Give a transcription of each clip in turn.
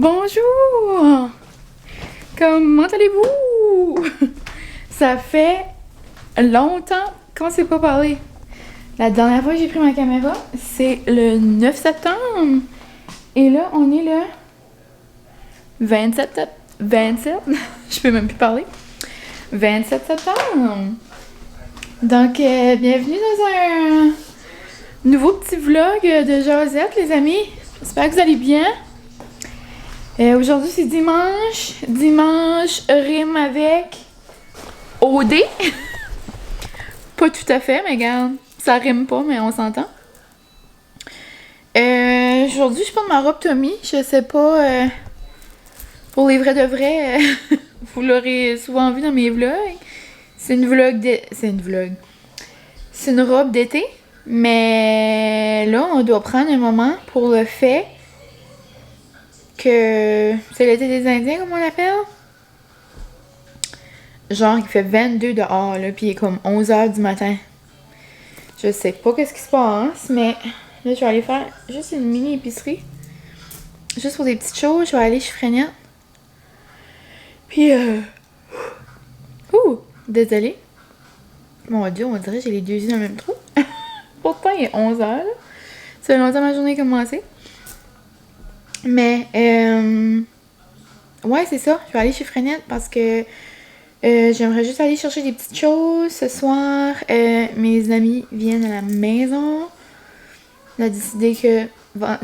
Bonjour! Comment allez-vous? Ça fait longtemps qu'on s'est pas parlé. La dernière fois que j'ai pris ma caméra, c'est le 9 septembre. Et là, on est le 27. Je peux même plus parler. 27 septembre. Donc, bienvenue dans un nouveau petit vlog de Josette, les amis. J'espère que vous allez bien. Aujourd'hui, c'est dimanche. Dimanche rime avec OD. Pas tout à fait, mais regarde, ça rime pas, mais on s'entend. Aujourd'hui, je porte ma robe Tommy. Je sais pas, pour les vrais de vrais, vous l'aurez souvent vu dans mes vlogs. C'est une robe d'été. Mais là, on doit prendre un moment pour le fait que c'est l'été des Indiens, comme on l'appelle. Genre, il fait 22 dehors, là, puis il est comme 11h du matin. Je sais pas qu'est-ce qui se passe, mais là, je vais aller faire juste une mini épicerie. Juste pour des petites choses, je vais aller chez Frenette. Puis, désolée. Mon Dieu, on dirait que j'ai les deux yeux dans le même trou. Pourtant, il est 11h, là. Ça fait longtemps que ma journée a commencé. Mais, ouais, c'est ça. Je vais aller chez Frenette parce que j'aimerais juste aller chercher des petites choses. Ce soir, mes amis viennent à la maison. On a décidé que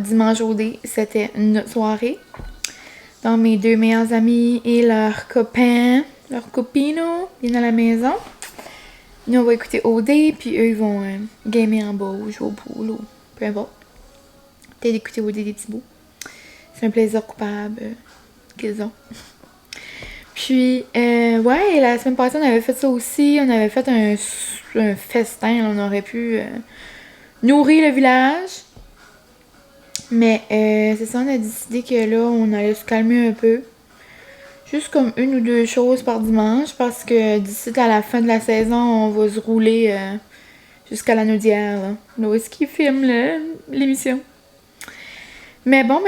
dimanche au dé, c'était notre soirée. Donc, mes deux meilleurs amis et leurs copains, leurs copines viennent à la maison. Nous, on va écouter OD, puis eux, ils vont gamer en bas ou jouer au pool ou peu importe. Peut-être écouter OD des petits bouts. C'est un plaisir coupable qu'ils ont. Puis, ouais, la semaine passée, on avait fait ça aussi. On avait fait un festin. Là, on aurait pu nourrir le village. Mais, c'est ça, on a décidé que là, on allait se calmer un peu. Juste comme une ou deux choses par dimanche. Parce que d'ici à la fin de la saison, on va se rouler jusqu'à la Naudière. Là où est-ce qu'ils filment l'émission. Mais bon.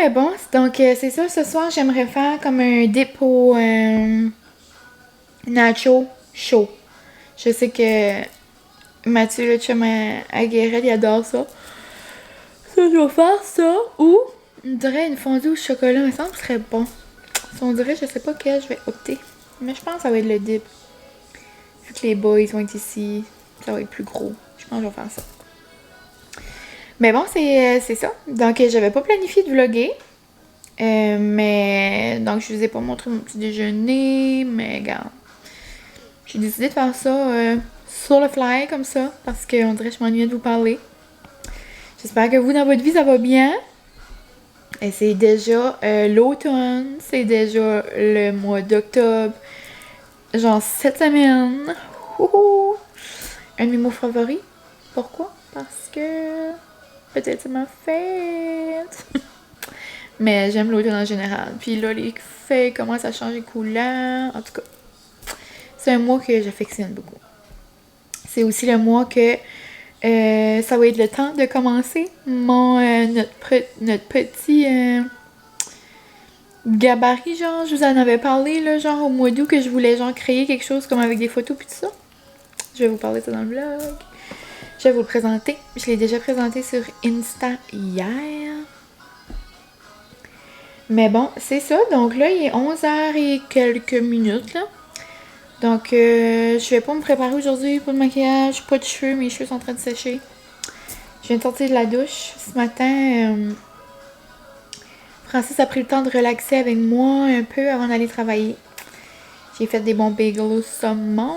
Donc, c'est ça. Ce soir, j'aimerais faire comme un dip au nacho chaud. Je sais que Mathieu, le chum à Guérette, il adore ça. Ça, je vais faire ça. Ou, on dirait une fondue au chocolat. Il me semble que ce serait bon. Si on dirait, je sais pas quel je vais opter. Mais je pense que ça va être le dip. Vu que les boys vont être ici, ça va être plus gros. Je pense que je vais faire ça. Mais bon, c'est ça. Donc, j'avais pas planifié de vlogger. Mais, donc, je vous ai pas montré mon petit déjeuner. Mais, regarde. J'ai décidé de faire ça sur le fly, comme ça. Parce qu'on dirait que je m'ennuyais de vous parler. J'espère que vous, dans votre vie, ça va bien. Et c'est déjà l'automne. C'est déjà le mois d'octobre. Genre, cette semaine. Un de mes mots favoris. Pourquoi? Parce que peut-être c'est ma fête. Mais j'aime l'automne en général. Puis là, les feuilles commencent à changer de couleur. En tout cas, c'est un mois que j'affectionne beaucoup. C'est aussi le mois que ça va être le temps de commencer notre petit gabarit, genre. Je vous en avais parlé, là, genre au mois d'août, que je voulais genre créer quelque chose comme avec des photos puis tout ça. Je vais vous parler de ça dans le vlog. Je vais vous le présenter. Je l'ai déjà présenté sur Insta hier. Mais bon, c'est ça. Donc là, il est 11h et quelques minutes, là. Donc, je vais pas me préparer aujourd'hui pour le maquillage. Pas de cheveux, mes cheveux sont en train de sécher. Je viens de sortir de la douche. Ce matin, Francis a pris le temps de relaxer avec moi un peu avant d'aller travailler. J'ai fait des bons bagels au saumon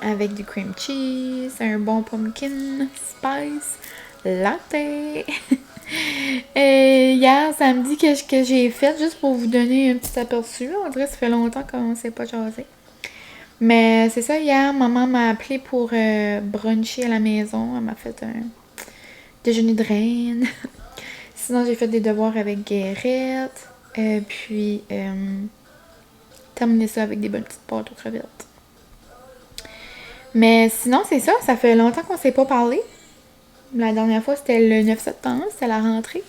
avec du cream cheese, un bon pumpkin spice latte. Hier, samedi, que j'ai fait, juste pour vous donner un petit aperçu. On dirait que ça fait longtemps qu'on ne s'est pas jasé. Mais c'est ça, hier, maman m'a appelé pour bruncher à la maison. Elle m'a fait un déjeuner de reine. Sinon, j'ai fait des devoirs avec Guérette. Puis, terminer ça avec des bonnes petites pâtes aux crevettes. Mais sinon, c'est ça. Ça fait longtemps qu'on ne s'est pas parlé. La dernière fois, c'était le 9 septembre. C'était la rentrée.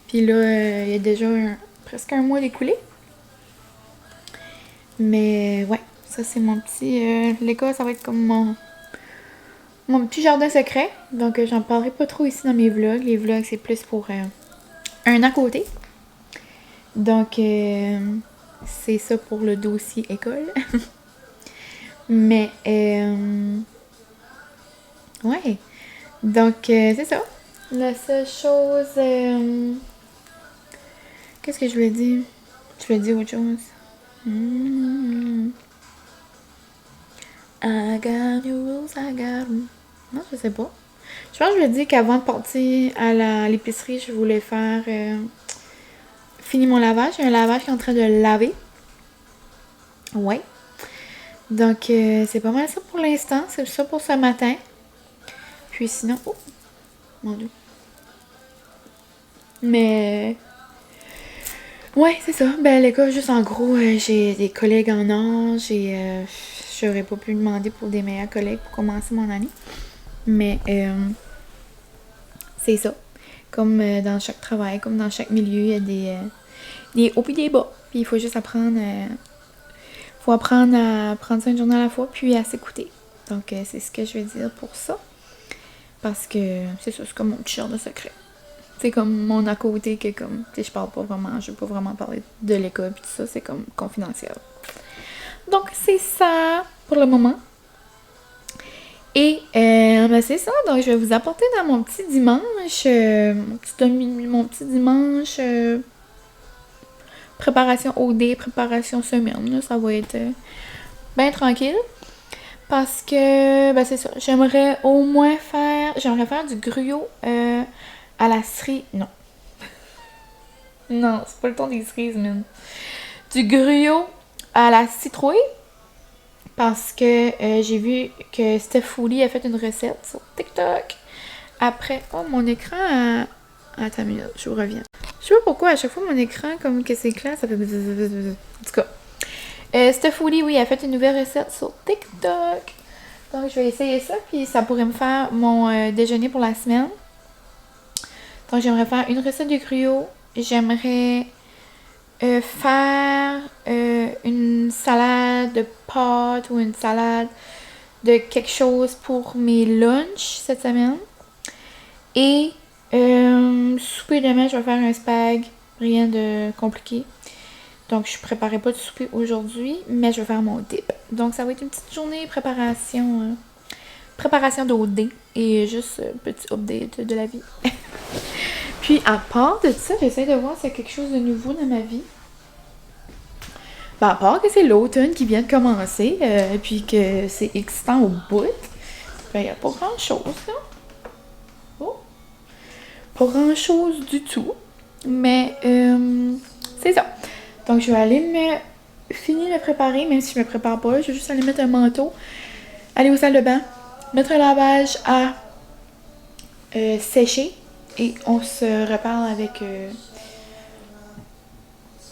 Puis là, il y a déjà presque un mois d'écoulé. Mais ouais, ça c'est mon petit... l'école, ça va être comme mon petit jardin secret. Donc j'en parlerai pas trop ici dans mes vlogs. Les vlogs, c'est plus pour un à côté. Donc c'est ça pour le dossier école. Mais ouais. Donc c'est ça. La seule chose... qu'est-ce que je voulais dire? Je voulais dire autre chose. I got new rules, I got... Non, je sais pas. Je pense que je voulais dire qu'avant de partir à l'épicerie, je voulais faire... finir mon lavage. Il y a un lavage qui est en train de laver. Ouais. Donc, c'est pas mal ça pour l'instant. C'est ça pour ce matin. Puis sinon... Oh! Mon Dieu. Mais... ouais, c'est ça. Ben, l'école, juste en gros, j'ai des collègues en âge et j'aurais pas pu demander pour des meilleurs collègues pour commencer mon année. Mais c'est ça. Comme dans chaque travail, comme dans chaque milieu, il y a des hauts et des bas. Puis il faut juste apprendre à prendre ça une journée à la fois, puis à s'écouter. Donc c'est ce que je vais dire pour ça. Parce que c'est ça, c'est comme mon petit genre de secret. C'est comme mon à côté que comme, tu sais, je parle pas vraiment, je veux pas vraiment parler de l'école puis tout ça, c'est comme confidentiel. Donc c'est ça pour le moment. Et ben c'est ça, donc je vais vous apporter dans mon petit dimanche, mon petit dimanche préparation OD, préparation semaine, là, ça va être bien tranquille. Parce que, ben c'est ça, j'aimerais faire du gruau à la cerise. Non. Non, c'est pas le temps des cerises, man. Du gruau à la citrouille. Parce que j'ai vu que Steph Foodie a fait une recette sur TikTok. Après, oh, mon écran attends une minute, je vous reviens. Je sais pas pourquoi, à chaque fois mon écran, comme que c'est clair, ça fait... En tout cas. Steph Foodie, oui, a fait une nouvelle recette sur TikTok. Donc, je vais essayer ça, puis ça pourrait me faire mon déjeuner pour la semaine. Donc, j'aimerais faire une recette de gruau. J'aimerais faire une salade de pâtes ou une salade de quelque chose pour mes lunchs cette semaine. Et souper demain, je vais faire un spag. Rien de compliqué. Donc, je préparais pas de souper aujourd'hui, mais je vais faire mon dip. Donc, ça va être une petite journée préparation d'OD et juste petit update de la vie. Puis, à part de ça, j'essaie de voir s'il y a quelque chose de nouveau dans ma vie. Ben, à part que c'est l'automne qui vient de commencer, puis que c'est excitant au bout, ben, il n'y a pas grand-chose, là. Oh! Pas grand-chose du tout. Mais, c'est ça. Donc, je vais aller finir de préparer, même si je me prépare pas. Je vais juste aller mettre un manteau, aller aux salles de bain, mettre un lavage à sécher et on se reparle avec...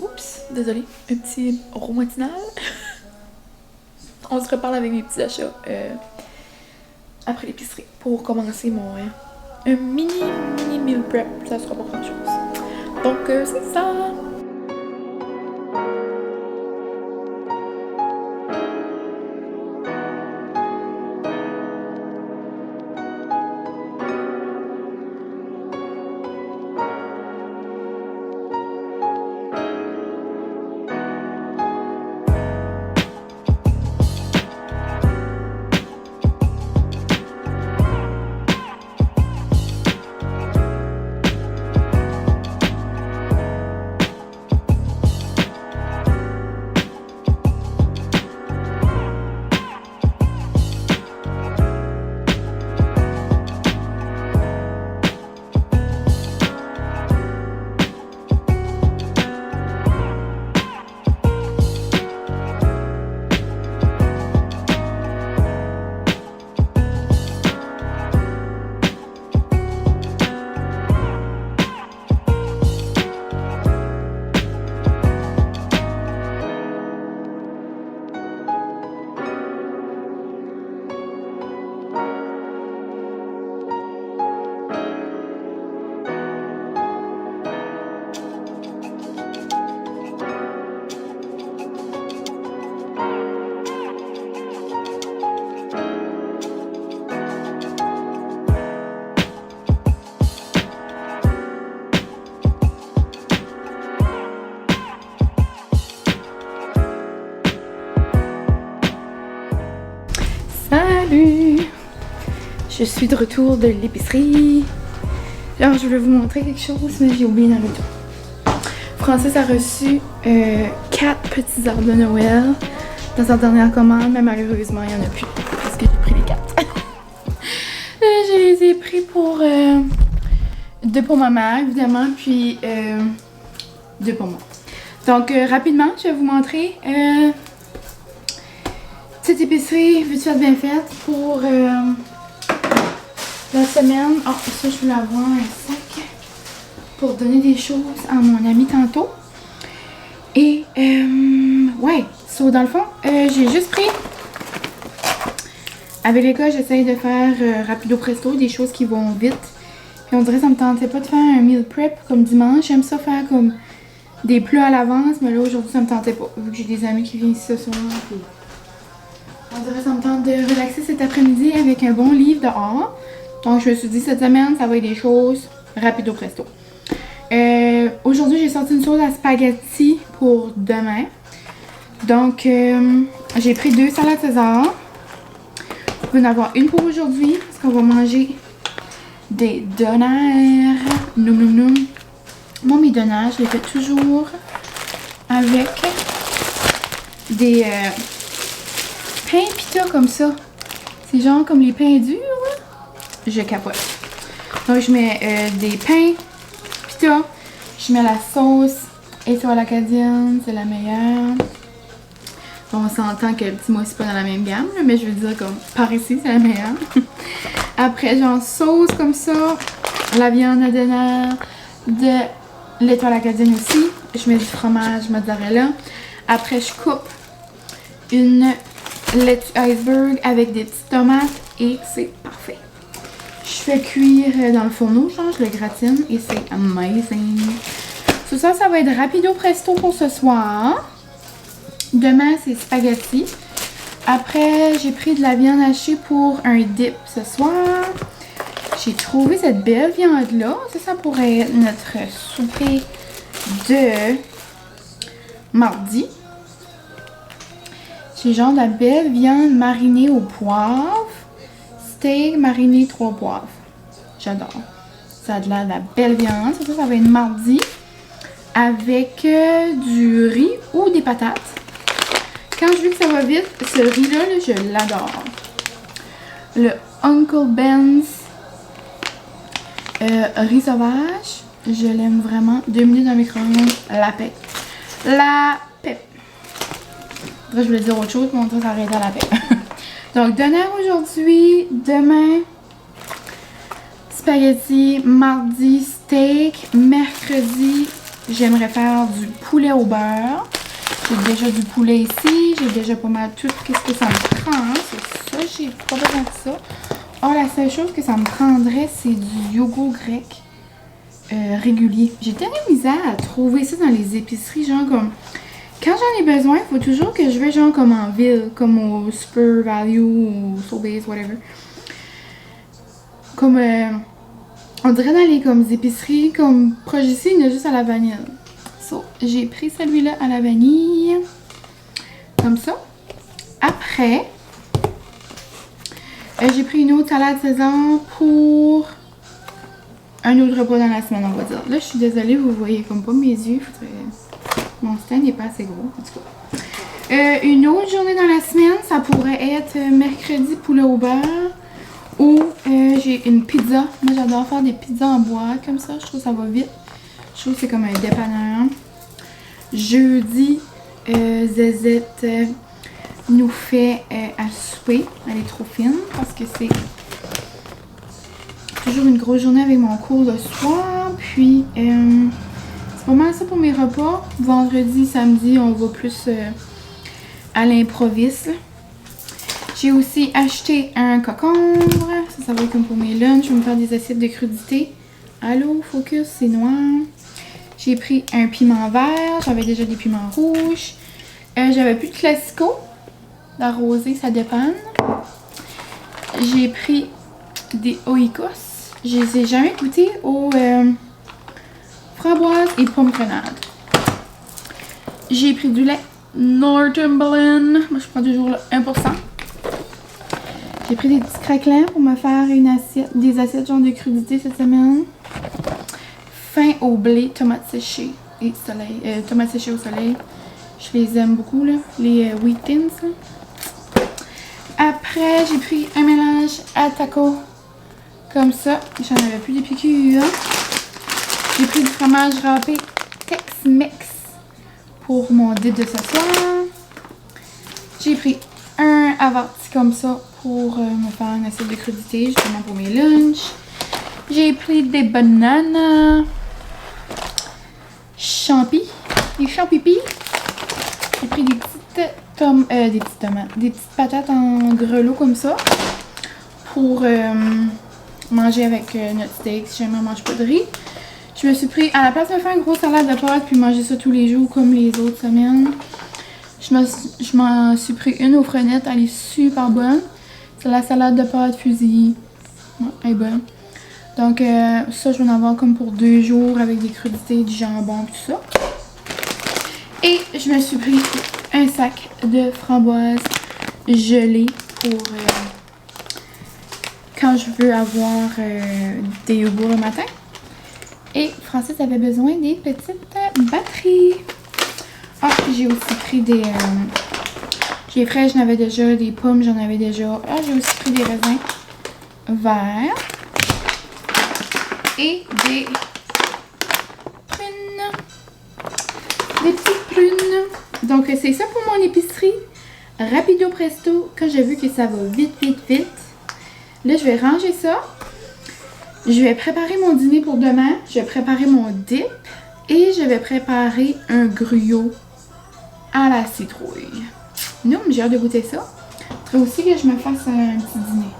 oups, désolée, un petit roux matinal. On se reparle avec mes petits achats après l'épicerie pour commencer un mini meal prep. Ça sera pas grand chose. Donc, c'est ça! Je suis de retour de l'épicerie. Alors, je voulais vous montrer quelque chose, mais j'ai oublié dans le tout. Francis a reçu 4 petits arbres de Noël dans sa dernière commande, mais malheureusement, il n'y en a plus parce que j'ai pris les 4. Je les ai pris pour 2 pour ma mère, évidemment, puis 2 pour moi. Donc, rapidement, je vais vous montrer cette épicerie vite fait bien faite pour la semaine. Oh, ça, je voulais avoir un sac pour donner des choses à mon ami tantôt. Et, ouais, so, dans le fond, j'ai juste pris. Avec l'école, j'essaye de faire rapido presto, des choses qui vont vite. Puis on dirait que ça me tentait pas de faire un meal prep comme dimanche. J'aime ça faire comme des plats à l'avance, mais là, aujourd'hui, ça me tentait pas. Vu que j'ai des amis qui viennent ici ce soir. Puis on dirait que ça me tente de relaxer cet après-midi avec un bon livre dehors. Donc, je me suis dit, cette semaine, ça va être des choses rapido presto. Aujourd'hui, j'ai sorti une sauce à spaghetti pour demain. Donc, j'ai pris 2 salades César. On va en avoir une pour aujourd'hui, parce qu'on va manger des donuts. Noum noum noum. Moi, mes donuts, je les fais toujours avec des pains pita comme ça. C'est genre comme les pains durs, là. Je capote. Donc, je mets des pains pita. Je mets la sauce étoile acadienne, c'est la meilleure. On s'entend que le petit moi c'est pas dans la même gamme, mais je veux dire comme par ici c'est la meilleure. Après j'en sauce comme ça, la viande à dîner, de l'étoile acadienne aussi. Je mets du fromage mozzarella. Après je coupe une laitue iceberg avec des petites tomates et c'est parfait. Je fais cuire dans le fourneau, je le gratine et c'est amazing. Tout ça, ça va être rapido presto pour ce soir. Demain, c'est spaghetti. Après, j'ai pris de la viande hachée pour un dip ce soir. J'ai trouvé cette belle viande-là. Ça pourrait être notre souper de mardi. J'ai genre de la belle viande marinée au poivre. Steak mariné 3 poivres. J'adore. Ça a de la belle viande. Ça va être mardi. Avec du riz ou des patates. Quand je veux que ça va vite, ce riz-là, je l'adore. Le Uncle Ben's riz sauvage, je l'aime vraiment. 2 minutes dans le micro-ondes, la paix. La paix. Je voulais dire autre chose, mais on va s'arrêter à la paix. Donc, dîner aujourd'hui, demain, spaghetti, mardi, steak, mercredi, j'aimerais faire du poulet au beurre. J'ai déjà du poulet ici. J'ai déjà pas mal tout ce que ça me prend. C'est ça, j'ai pas besoin de ça. Oh, la seule chose que ça me prendrait, c'est du yogourt grec régulier. J'ai tellement misère à trouver ça dans les épiceries. Genre comme, quand j'en ai besoin, il faut toujours que je vais genre comme en ville, comme au Super Value ou Sobeys, whatever. Comme, on dirait dans les comme, épiceries comme proche ici, il y en a juste à la vanille. So, j'ai pris celui-là à la vanille. Comme ça. Après, j'ai pris une autre salade César pour un autre repas dans la semaine, on va dire. Là, je suis désolée, vous voyez comme pas mes yeux. Mon stand n'est pas assez gros, en tout cas. Une autre journée dans la semaine, ça pourrait être mercredi poulet au beurre. Ou j'ai une pizza. Moi, j'adore faire des pizzas en boîte comme ça. Je trouve que ça va vite. Je trouve que c'est comme un dépanneur. Jeudi, Zezette nous fait à souper. Elle est trop fine parce que c'est toujours une grosse journée avec mon cours le soir. Puis, c'est pas mal ça pour mes repas. Vendredi, samedi, on va plus à l'improviste. J'ai aussi acheté un concombre. Ça va être comme pour mes lunchs. Je vais me faire des assiettes de crudité. Allô, focus, c'est noir. J'ai pris un piment vert. J'avais déjà des piments rouges. J'avais plus de classico. La rosée, ça dépanne. J'ai pris des oikos. Je les ai jamais goûtés aux framboises et pommes grenades. J'ai pris du lait Northumberland. Moi, je prends toujours le 1%. J'ai pris des petits craquelins pour me faire des assiettes genre de crudité cette semaine. Fin au blé, tomates séchées et soleil. Tomates séchées au soleil. Je les aime beaucoup, là. Les Wheat Thins, là. Après, j'ai pris un mélange à taco. Comme ça. J'en avais plus depuis qu'il y a. J'ai pris du fromage râpé Tex-Mex pour mon dip de ce soir. J'ai pris un averti comme ça pour me faire une assiette de crudité, justement pour mes lunchs. J'ai pris des bananes champi, des champipis. J'ai pris des petites tomates, des petites patates en grelot comme ça pour manger avec notre steak si jamais on mange pas de riz. Je me suis pris, à la place de me faire une grosse salade de pâtes puis manger ça tous les jours comme les autres semaines, je m'en suis pris une aux frenettes, elle est super bonne. C'est la salade de pâtes fusillée. Ouais, elle est bonne. Donc ça, je vais en avoir comme pour 2 jours avec des crudités, du jambon et tout ça. Et je me suis pris un sac de framboises gelées pour quand je veux avoir des yogourts le matin. Et Francis avait besoin des petites batteries. Ah, j'ai aussi pris des... les fraises, j'en avais déjà. Des pommes, j'en avais déjà. Ah, j'ai aussi pris des raisins verts. Et des prunes. Des petites prunes. Donc, c'est ça pour mon épicerie. Rapido presto. Quand j'ai vu que ça va vite, vite, vite. Là, je vais ranger ça. Je vais préparer mon dîner pour demain. Je vais préparer mon dip. Et je vais préparer un gruyot à la citrouille. Non, mais j'ai hâte de goûter ça. Il faudrait aussi que je me fasse un petit dîner.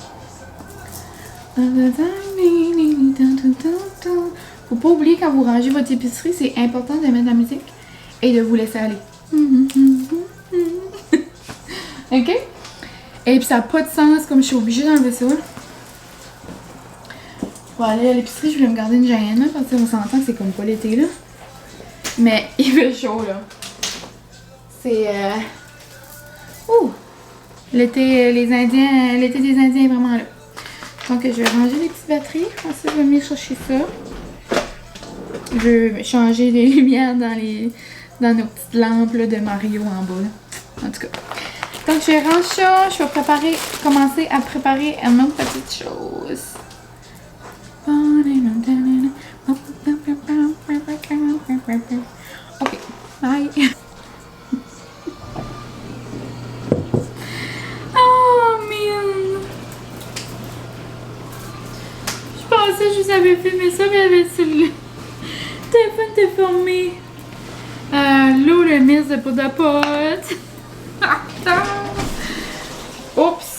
Faut pas oublier quand vous rangez votre épicerie, c'est important de mettre de la musique et de vous laisser aller. Ok? Et puis ça n'a pas de sens comme je suis obligée d'enlever ça. Pour aller à l'épicerie, je voulais me garder une Giant là, parce qu'on s'entend que c'est comme pas l'été là. Mais il fait chaud là. C'est l'été des Indiens est vraiment là. Donc je vais ranger les petites batteries. Ensuite je vais venir chercher ça. Je vais changer les lumières dans nos petites lampes là, de Mario en bas. Là. En tout cas. Donc je vais ranger ça. Je vais commencer à préparer une autre petite chose. Ok, bye. Oh man! Je pensais que je vous avais filmé ça, mais avec le téléphone était fermé. L'eau, le mix de poudre de pote. Oups!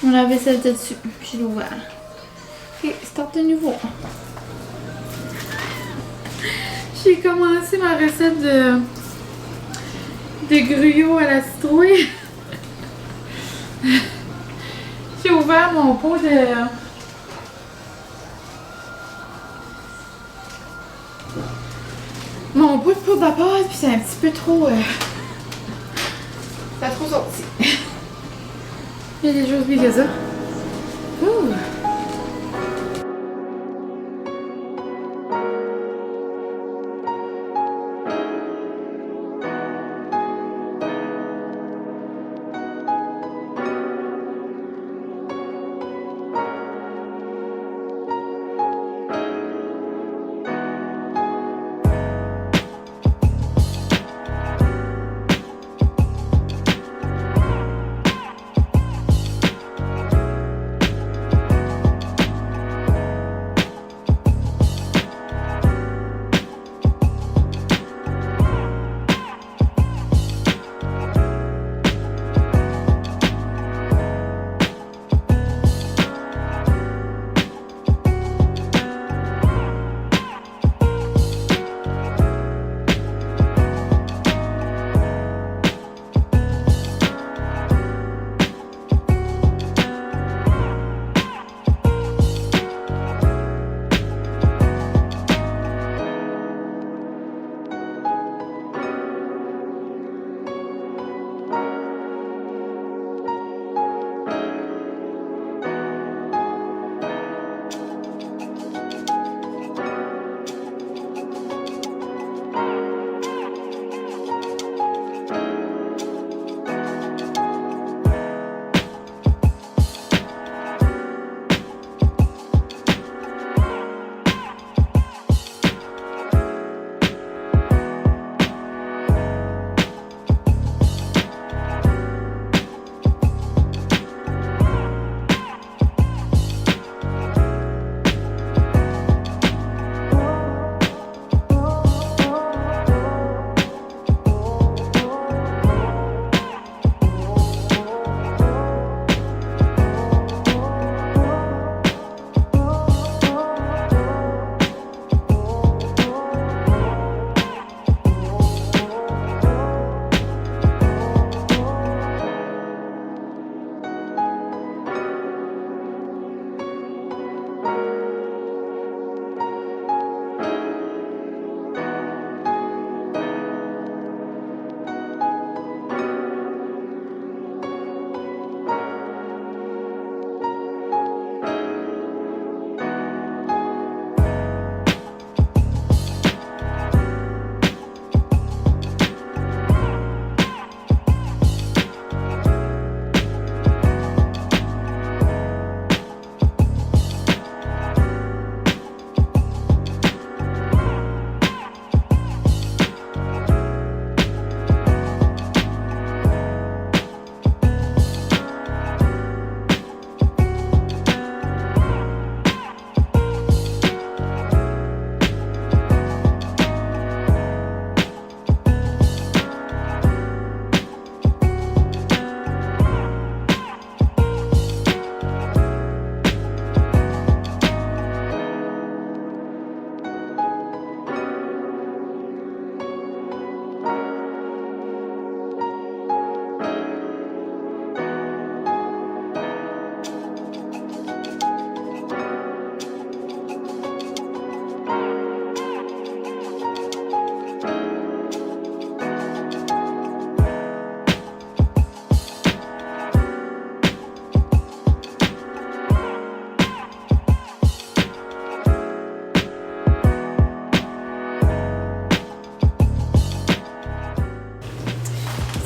On la vaisselle était dessus. J'ai l'ouvert. Ok, start de nouveau. J'ai commencé ma recette de gruyot à la citrouille. J'ai ouvert mon pot de... Mon pot de poudre à pâte, puis c'est un petit peu trop... ça a trop sorti. Il y a des choses pires que ça. Ouh.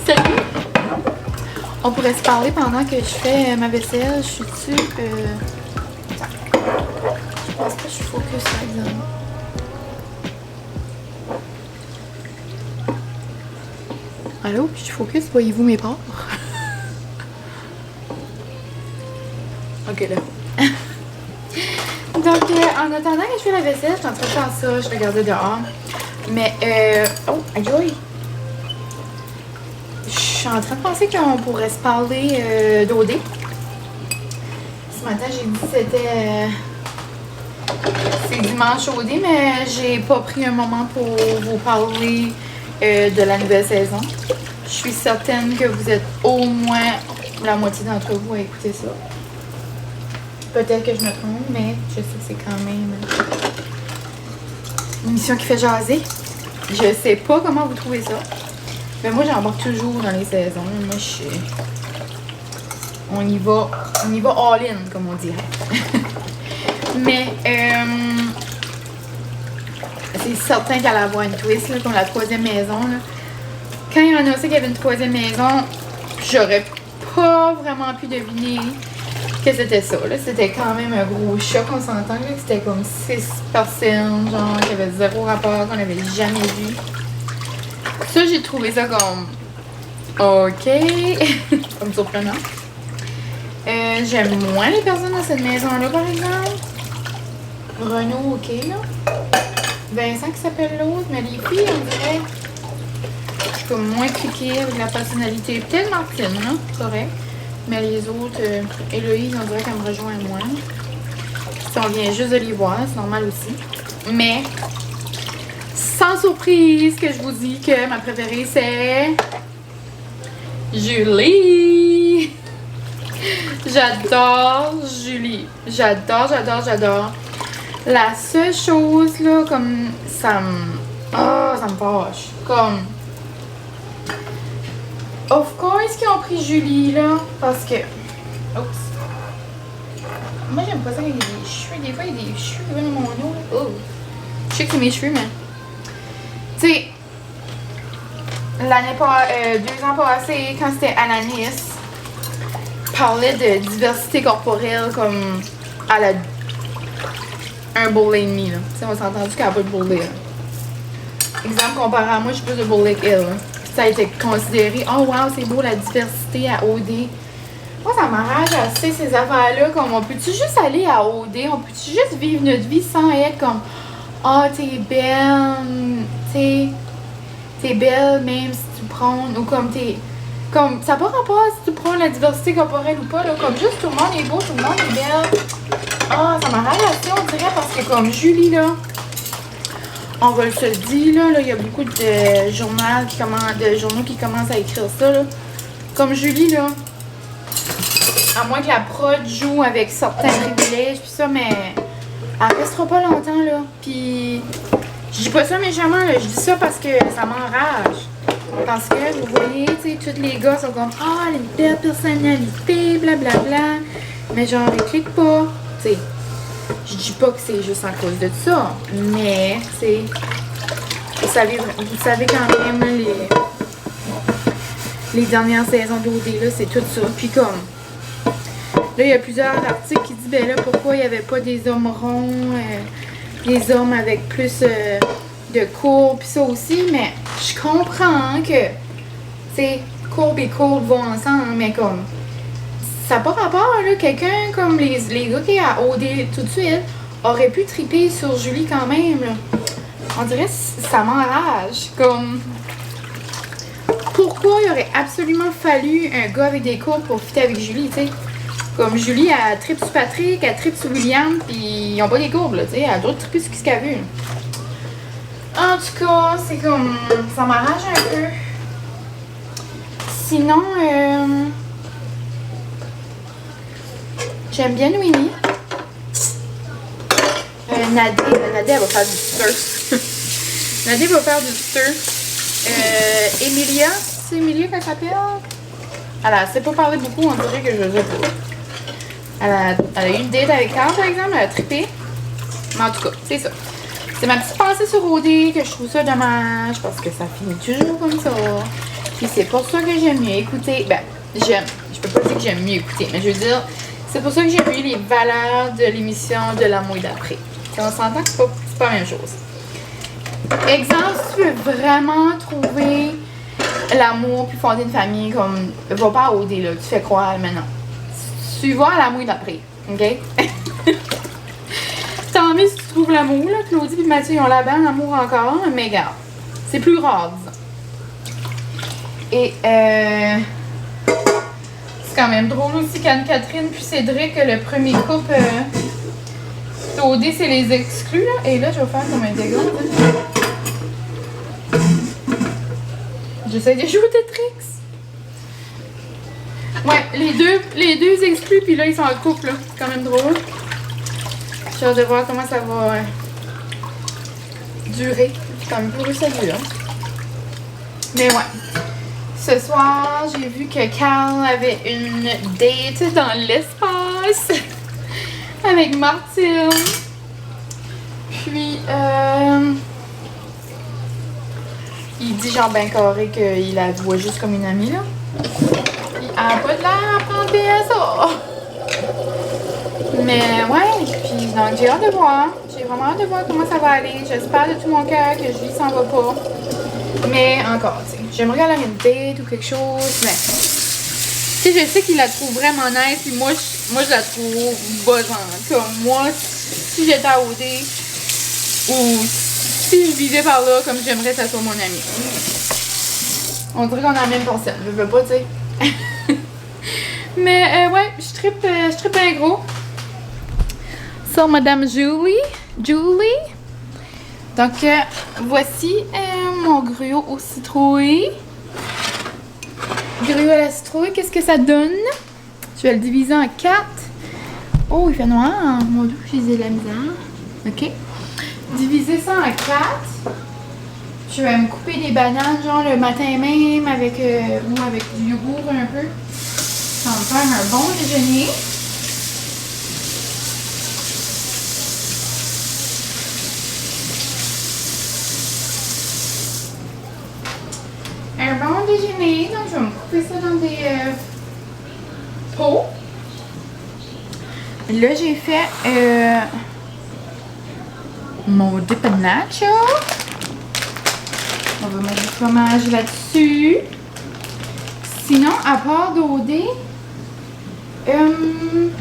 Salut! On pourrait se parler pendant que je fais ma vaisselle. Je suis dessus. Attends. Je pense pas que je suis focus par exemple. Allô? Je suis focus. Voyez-vous mes pores? Ok là. Donc, en attendant que je fais la vaisselle, je suis en train de faire ça. Je regardais dehors. Mais, oh, aïe! Je suis en train de penser qu'on pourrait se parler d'OD. Ce matin, j'ai dit que c'était... c'est dimanche OD, mais j'ai pas pris un moment pour vous parler de la nouvelle saison. Je suis certaine que vous êtes au moins la moitié d'entre vous à écouter ça. Peut-être que je me trompe, mais je sais que c'est quand même une émission qui fait jaser. Je sais pas comment vous trouvez ça. Mais moi, j'embarque toujours dans les saisons. Moi, on y va all-in, comme on dirait. Mais, c'est certain qu'elle allait avoir une twist, là, comme la troisième maison, là. Quand il y en a aussi qu'il y avait une troisième maison, j'aurais pas vraiment pu deviner que c'était ça, là. C'était quand même un gros choc, on s'entend, là. C'était comme 6 personnes, genre, qui avaient 0 rapport, qu'on n'avait jamais vu. Ça, j'ai trouvé ça comme... OK. Comme surprenant. J'aime moins les personnes dans cette maison-là, par exemple. Renaud, OK, là. Vincent qui s'appelle l'autre, mais les filles, on dirait... Je suis comme moins cliquée avec la personnalité. Peut-être Martine, là, correct. Mais les autres, Héloïse, on dirait qu'elle me rejoint moins. Si on vient juste de les voir, c'est normal aussi. Mais, sans surprise que je vous dis que ma préférée, c'est... Julie! J'adore Julie. J'adore. La seule chose, là, comme ça me... Oh, ça me fâche. Comme... Of course qu'ils ont pris Julie, là, parce que... Oups. Moi, j'aime pas ça quand il y a des cheveux. Des fois, il y a des cheveux qui viennent dans mon dos. Oh. Je sais que c'est mes cheveux, mais... Tu sais... 2 ans passés, quand c'était Ananis, parlait de diversité corporelle comme à la... un bowl et demi, là. Tu sais, on s'est entendu qu'elle n'a pas de bowl, là. Exemple comparé à moi, je suis plus de bowl Hill, là. Ça a été considéré, oh wow, c'est beau la diversité à OD. Moi, ça m'arrache assez ces affaires-là. Comme, on peut-tu juste aller à OD? On peut-tu juste vivre notre vie sans être comme, oh, t'es belle, t'es belle même si tu prends, ou comme t'es. Comme, ça n'a pas rapport si tu prends la diversité corporelle ou pas, là. Comme, juste tout le monde est beau, tout le monde est belle. Ah, ça m'arrache assez, on dirait, parce que comme Julie, là. On va se le dire, là, il y a beaucoup de journaux qui commencent à écrire ça, là. Comme Julie, là. À moins que la prod joue avec certains privilèges, pis ça, mais elle restera pas longtemps, là. Puis, je dis pas ça méchamment, là. Je dis ça parce que ça m'enrage. Parce que, vous voyez, tu sais, tous les gars sont comme, ah, elle a une belle personnalité, blablabla. Mais genre, ils cliquent pas, tu sais. Je dis pas que c'est juste à cause de ça, mais c'est... Vous savez quand même, les dernières saisons d'OD, là, c'est tout ça. Puis comme... Là, il y a plusieurs articles qui disent, ben là, pourquoi il n'y avait pas des hommes ronds, des hommes avec plus de courbes, puis ça aussi, mais je comprends que, tu sais, courbes et courbes vont ensemble, mais comme... Ça n'a pas rapport, là. Quelqu'un comme les gars qui est à OD tout de suite aurait pu triper sur Julie quand même, là. On dirait que ça m'enrage. Comme... Pourquoi il aurait absolument fallu un gars avec des courbes pour fitter avec Julie, tu sais? Comme Julie, elle tripe sur Patrick, elle tripe sur William, puis ils ont pas des courbes, là, tu sais. Elle doit triper sur ce qu'elle a vu. En tout cas, c'est comme... Ça m'arrache un peu. Sinon, j'aime bien Winnie. Nadia va faire du stir. Nadia va faire du stir. Emilia, c'est Emilia qu'elle s'appelle? Elle a pas parlé beaucoup, on dirait que je sais pas. Elle a eu une date avec Carl, par exemple, elle a trippé. Mais en tout cas, c'est ça. C'est ma petite pensée sur OD que je trouve ça dommage parce que ça finit toujours comme ça. Puis c'est pour ça que j'aime mieux écouter. Ben, je peux pas dire que j'aime mieux écouter, mais je veux dire, c'est pour ça que j'aime mieux les valeurs de l'émission de l'amour d'après. On s'entend que c'est pas la même chose. Exemple, si tu veux vraiment trouver l'amour puis fonder une famille, comme, va pas à OD, là, tu fais croire maintenant. Tu vas à l'amour d'après, ok? Tant mieux si tu trouves l'amour, là. Claudie et Mathieu, ils ont la bande amour encore, mais regarde, c'est plus rare, disons. Et, c'est quand même drôle aussi qu'Anne-Catherine puis Cédric, le premier couple d'OD, c'est les exclus, là. Et là, je vais faire comme un dégât. J'essaie de jouer au Tetris. Ouais, les deux exclus, puis là, ils sont en couple, là. C'est quand même drôle. J'ai hâte de voir comment ça va durer. J'ai quand même pas réussi à durer. Mais ouais. Ce soir, j'ai vu que Carl avait une date dans l'espace avec Martine. Puis, il dit genre ben carré qu'il la voit juste comme une amie, là. Puis, elle a pas de l'air à prendre PSA. Mais ouais, puis donc j'ai hâte de voir. J'ai vraiment hâte de voir comment ça va aller. J'espère de tout mon cœur que Julie s'en va pas. Mais encore, tu sais, j'aimerais aller à une date ou quelque chose, mais... Tu sais, je sais qu'il la trouve vraiment nice, puis moi, je la trouve buzzante. Comme moi, si j'étais à OD, ou si je vivais par là, comme j'aimerais que ça soit mon ami. On dirait qu'on a la même personne, je veux pas, tu sais. Mais ouais, je trippe un gros. Sur Madame Julie. Donc, voici mon gruau au citrouille. Gruau à la citrouille, qu'est-ce que ça donne? Je vais le diviser en 4. Oh, il fait noir. Mon Dieu, j'ai de la misère. OK. Diviser ça en 4. Je vais me couper des bananes, genre le matin même, avec, ou avec du yogourt un peu. Ça va me faire un bon déjeuner. Un bon déjeuner, donc je vais me couper ça dans des pots. Là, j'ai fait mon dip nacho. On va mettre du fromage là-dessus. Sinon, à part d'OD, il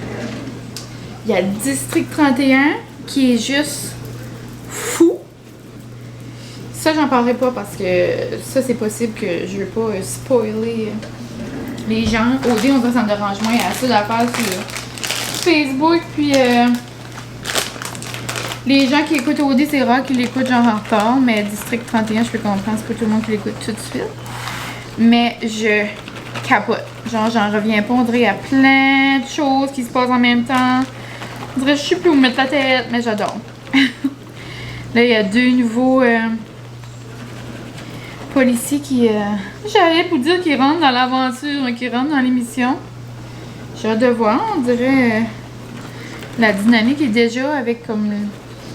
y a District 31 qui est juste fou. Ça, j'en parlerai pas parce que ça, c'est possible que je veux pas spoiler les gens. OD, on dirait que ça me dérange moins. Il y a assez d'affaires sur Facebook. Puis, les gens qui écoutent OD, c'est rare qu'ils l'écoutent genre en retard. Mais District 31, je peux comprendre, c'est pas tout le monde qui l'écoute tout de suite. Mais je capote. Genre, j'en reviens pas. On dirait qu'il y a plein de choses qui se passent en même temps. On dirait que je sais plus où mettre la tête, mais j'adore. Là, il y a 2 nouveaux policiers qui... j'allais vous dire qu'ils rentrent dans l'aventure, qui rentrent dans l'émission. J'ai hâte de voir. On dirait la dynamique est déjà avec comme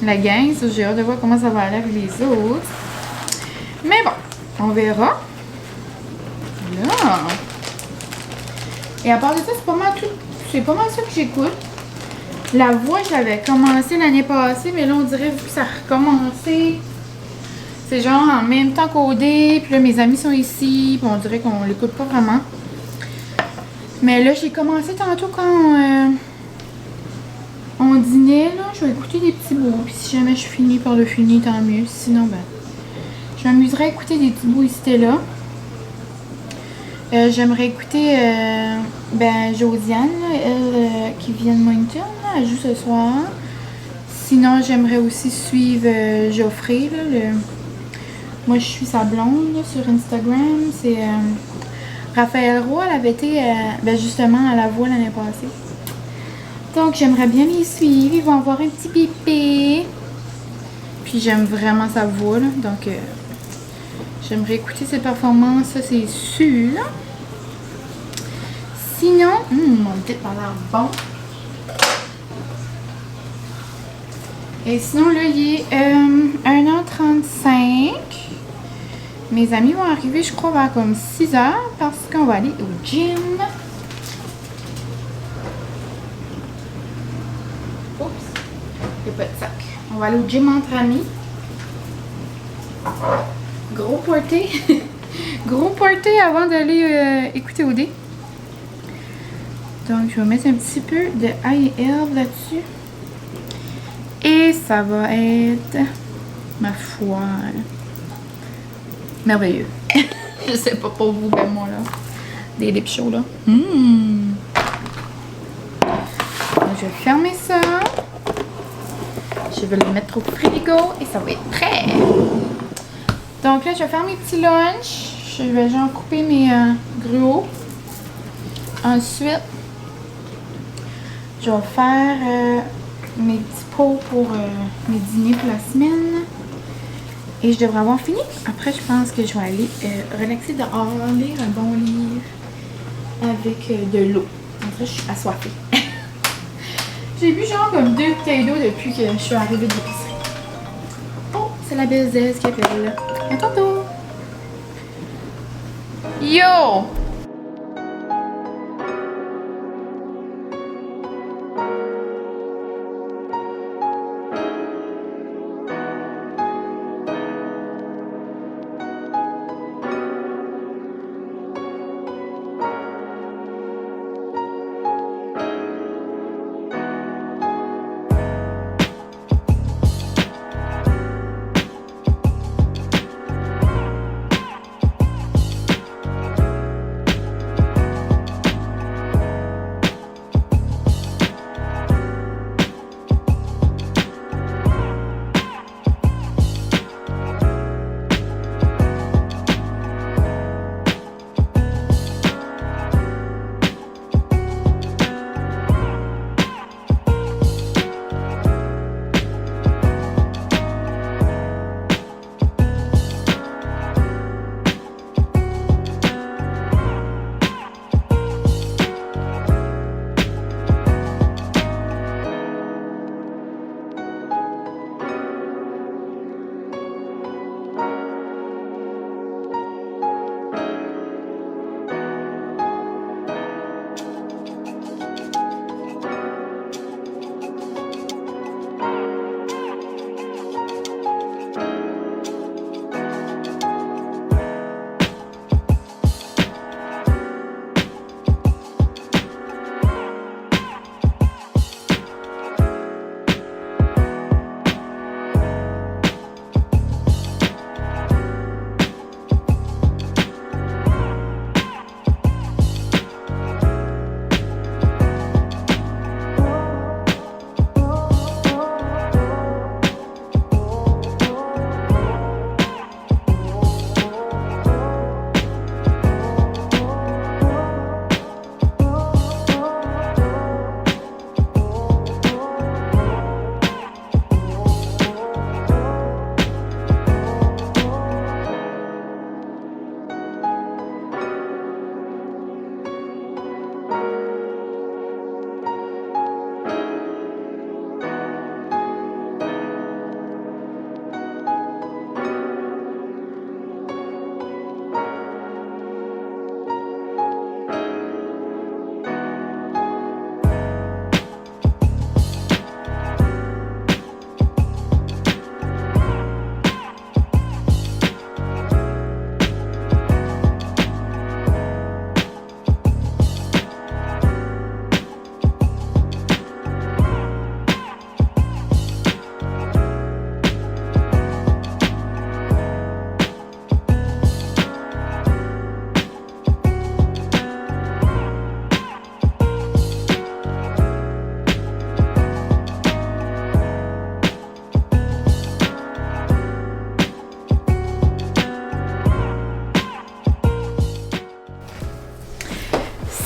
la gang. J'ai hâte de voir comment ça va aller avec les autres. Mais bon, on verra. Là. Et à part de ça, c'est pas mal tout. C'est pas mal ça que j'écoute. La voix, je l'avais commencé l'année passée, mais là, on dirait vu que ça a recommencé. C'est genre en même temps qu'OD, puis là, mes amis sont ici, puis on dirait qu'on l'écoute pas vraiment. Mais là, j'ai commencé tantôt quand on dînait, là. Je vais écouter des petits bouts, puis si jamais je finis par le finir, tant mieux. Sinon, ben, je m'amuserais à écouter des petits bouts ici et là. J'aimerais écouter Josiane, là, elle qui vient de Moncton, là, elle joue ce soir. Sinon, j'aimerais aussi suivre Geoffrey. Là, moi, je suis sa blonde là, sur Instagram. C'est Raphaël Roy, elle avait été justement à La Voix l'année passée. Donc, j'aimerais bien les suivre. Ils vont avoir un petit bébé. Puis, j'aime vraiment sa voix. Là, donc, j'aimerais écouter ses performances, ça c'est sûr. Sinon, mon dip a l'air bon. Et sinon, là, il est 1h35. Mes amis vont arriver, je crois, vers comme 6 heures parce qu'on va aller au gym. Oups, il n'y a pas de sac. On va aller au gym entre amis. Gros party. Gros party avant d'aller écouter OD. Donc, je vais mettre un petit peu de ail et herbe là-dessus. Et ça va être, ma foi, merveilleux. Je sais pas pour vous, ben moi là. Des lips chauds là. Je vais fermer ça. Je vais le mettre au frigo et ça va être prêt. Donc là, je vais faire mes petits lunchs. Je vais genre couper mes gruaux. Ensuite, je vais faire mes petits pots pour mes dîners pour la semaine. Et je devrais avoir fini. Après, je pense que je vais aller relaxer dehors, lire un bon livre avec de l'eau. En fait, je suis assoiffée. J'ai bu genre comme 2 bouteilles d'eau depuis que je suis arrivée de l'épicerie. Oh, c'est la belle Zez qui appelle. À tantôt! Yo!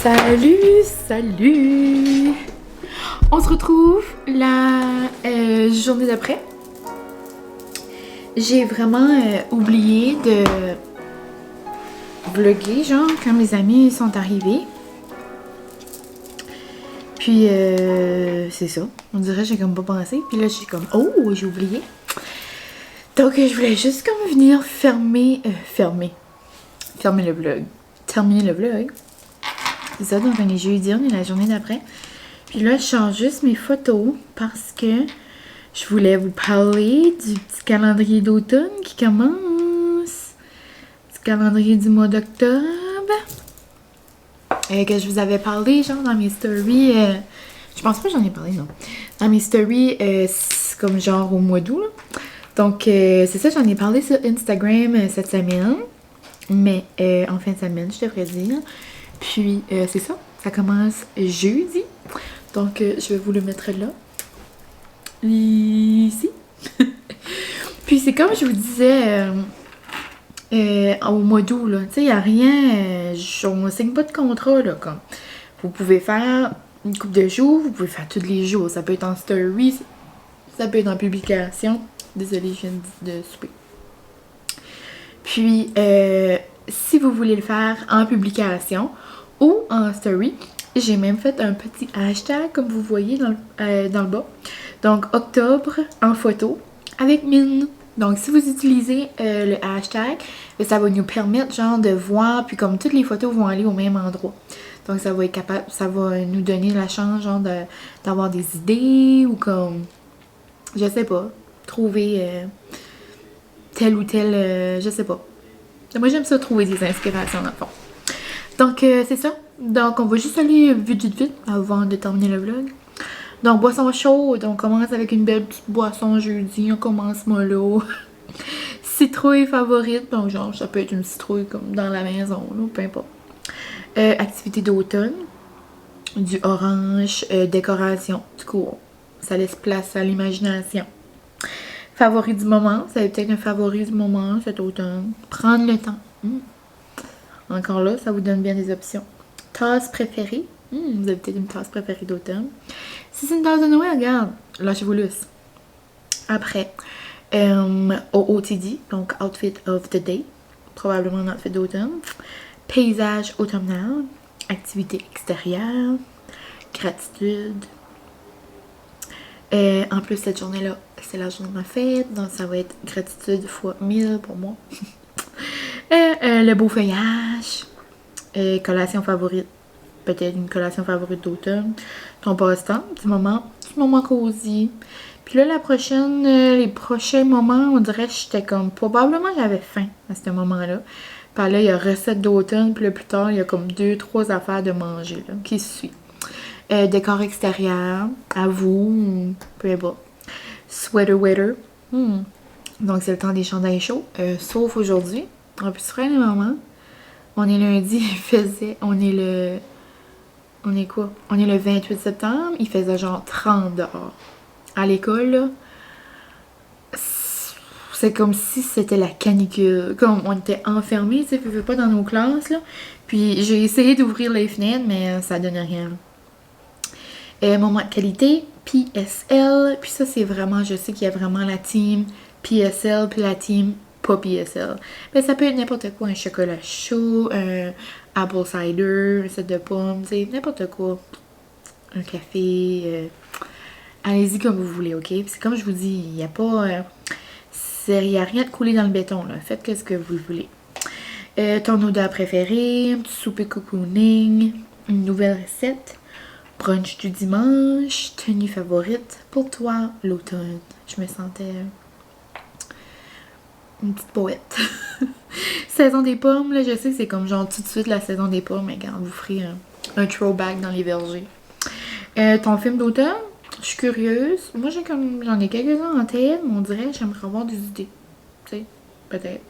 Salut, salut! On se retrouve la journée d'après. J'ai vraiment oublié de vlogger, genre, quand mes amis sont arrivés. Puis, c'est ça. On dirait que j'ai comme pas pensé. Puis là, j'ai comme, oh, j'ai oublié. Donc, je voulais juste comme venir fermer le vlog. Terminer le vlog. C'est ça, donc on est jeudi, on est la journée d'après. Puis là, je change juste mes photos parce que je voulais vous parler du petit calendrier d'automne qui commence. Petit calendrier du mois d'octobre. Que je vous avais parlé, genre, dans mes stories. Je pense pas que j'en ai parlé, non. Dans mes stories, comme genre au mois d'août, là. Donc, c'est ça, j'en ai parlé sur Instagram cette semaine. Mais en fin de semaine, je devrais dire. Puis, c'est ça, ça commence jeudi. Donc, je vais vous le mettre là. Ici. Puis, c'est comme je vous disais au mois d'août, là. Tu sais, il n'y a rien. On ne signe pas de contrat, là. Comme. Vous pouvez faire une couple de jours, vous pouvez faire tous les jours. Ça peut être en story, ça peut être en publication. Désolée, je viens de souper. Puis, si vous voulez le faire en publication ou en story, j'ai même fait un petit hashtag, comme vous voyez dans le bas. Donc, octobre en photo avec mine. Donc, si vous utilisez le hashtag, ça va nous permettre, genre, de voir, puis comme toutes les photos vont aller au même endroit. Donc, ça va nous donner la chance, genre, d'avoir des idées ou comme, je sais pas, trouver tel ou tel, je sais pas. Moi, j'aime ça, trouver des inspirations, dans le fond. Donc, c'est ça. Donc, on va juste aller vite avant de terminer le vlog. Donc, boisson chaude. On commence avec une belle petite boisson jeudi. On commence mollo. Citrouille favorite. Donc, genre, ça peut être une citrouille comme dans la maison, là, peu importe. Activité d'automne. Du orange. Décoration. Du coup, ça laisse place à l'imagination. Favori du moment. Ça va peut-être un favori du moment cet automne. Prendre le temps. Encore là, ça vous donne bien des options. Tasse préférée. Vous avez peut-être une tasse préférée d'automne. Si c'est une tasse de Noël, regarde, lâchez-vous lousse. Après, OOTD, donc Outfit of the Day. Probablement un outfit d'automne. Paysage automnal. Activité extérieure. Gratitude. En plus, cette journée-là, c'est la journée de ma fête. Donc, ça va être gratitude fois 1000 pour moi. Le beau feuillage. Collation favorite. Peut-être une collation favorite d'automne. Ton passe-temps, du moment cosy. Puis là, les prochains moments, on dirait que j'étais comme... Probablement, j'avais faim à ce moment-là. Puis là, il y a recette d'automne. Puis là, plus tard, il y a comme 2-3 affaires de manger là, qui suivent. Décor extérieur, à vous, peu importe. Sweater weather. Donc, c'est le temps des chandails chauds. Sauf aujourd'hui. En plus, frère et maman, on est lundi, on est quoi? On est le 28 septembre, il faisait genre 30 dehors. À l'école, là, c'est comme si c'était la canicule. Comme on était enfermés, tu sais, pas dans nos classes, là. Puis j'ai essayé d'ouvrir les fenêtres, mais ça donnait rien. Moment de qualité, PSL. Puis ça, c'est vraiment, je sais qu'il y a vraiment la team PSL, puis la team pas PSL. Mais ça peut être n'importe quoi, un chocolat chaud, un apple cider, un set de pommes, tu sais, n'importe quoi. Un café. Allez-y comme vous voulez, ok? Puis c'est comme je vous dis, il n'y a pas... il n'y a rien de coulé dans le béton, là. Faites ce que vous voulez. Ton odeur préférée, un petit souper cocooning, une nouvelle recette, brunch du dimanche, tenue favorite pour toi, l'automne. Je me sentais une petite poète. Saison des pommes, là, je sais que c'est comme genre tout de suite la saison des pommes, mais quand vous ferez un throwback dans les vergers. Ton film d'automne, je suis curieuse. Moi, j'en ai quelques-uns en tête, mais on dirait que j'aimerais avoir des idées. Tu sais, peut-être.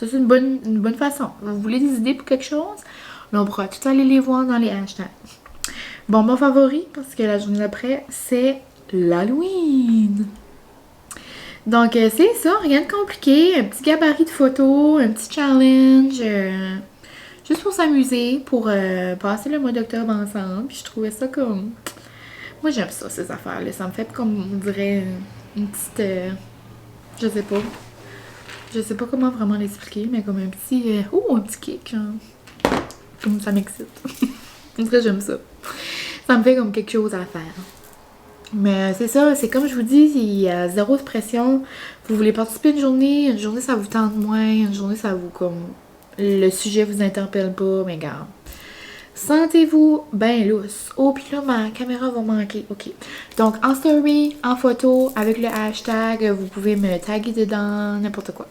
Ça, c'est une bonne façon. Vous voulez des idées pour quelque chose? Là, on pourra tout aller les voir dans les hashtags. Bon, mon favori, parce que la journée d'après, c'est l'Halloween. Donc, c'est ça, rien de compliqué. Un petit gabarit de photos, un petit challenge. Juste pour s'amuser, pour passer le mois d'octobre ensemble. Puis je trouvais ça comme... Moi, j'aime ça, ces affaires-là. Ça me fait comme, on dirait, une petite... je sais pas. Je sais pas comment vraiment l'expliquer, mais comme un petit... un petit kick, genre. Comme ça m'excite. En tout cas, j'aime ça. Ça me fait comme quelque chose à faire. Mais c'est ça, c'est comme je vous dis, il y a zéro pression. Vous voulez participer une journée ça vous tente moins, une journée ça vous comme... Le sujet vous interpelle pas, mais garde. Sentez-vous bien lousse. Oh, puis là, ma caméra va manquer. OK. Donc, en story, en photo, avec le hashtag, vous pouvez me taguer dedans, n'importe quoi.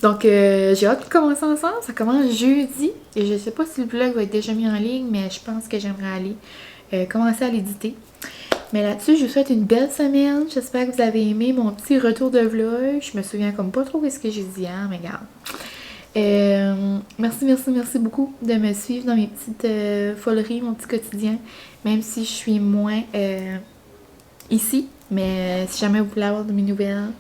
Donc, j'ai hâte de commencer ensemble. Ça commence jeudi. Et je sais pas si le vlog va être déjà mis en ligne, mais je pense que j'aimerais aller commencer à l'éditer. Mais là-dessus, je vous souhaite une belle semaine. J'espère que vous avez aimé mon petit retour de vlog. Je me souviens comme pas trop de ce que j'ai dit hier, mais regarde. Merci beaucoup de me suivre dans mes petites foleries, mon petit quotidien. Même si je suis moins ici. Mais si jamais vous voulez avoir de mes nouvelles,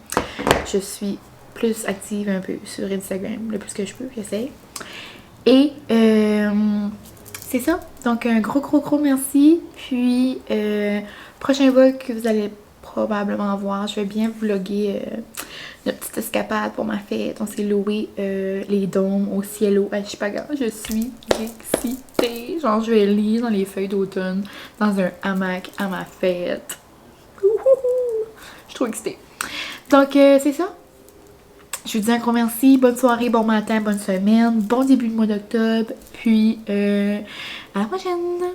je suis plus active un peu sur Instagram, le plus que je peux, j'essaie. Et c'est ça. Donc un gros merci. Puis prochain vlog que vous allez probablement voir, je vais bien vlogger notre petite escapade pour ma fête. On s'est loué les dômes au cielo à Chipaga. Je suis excitée. Genre je vais lire dans les feuilles d'automne dans un hamac à ma fête. Je suis trop excitée. Donc c'est ça. Je vous dis un gros merci. Bonne soirée, bon matin, bonne semaine, bon début de mois d'octobre. Puis à la prochaine!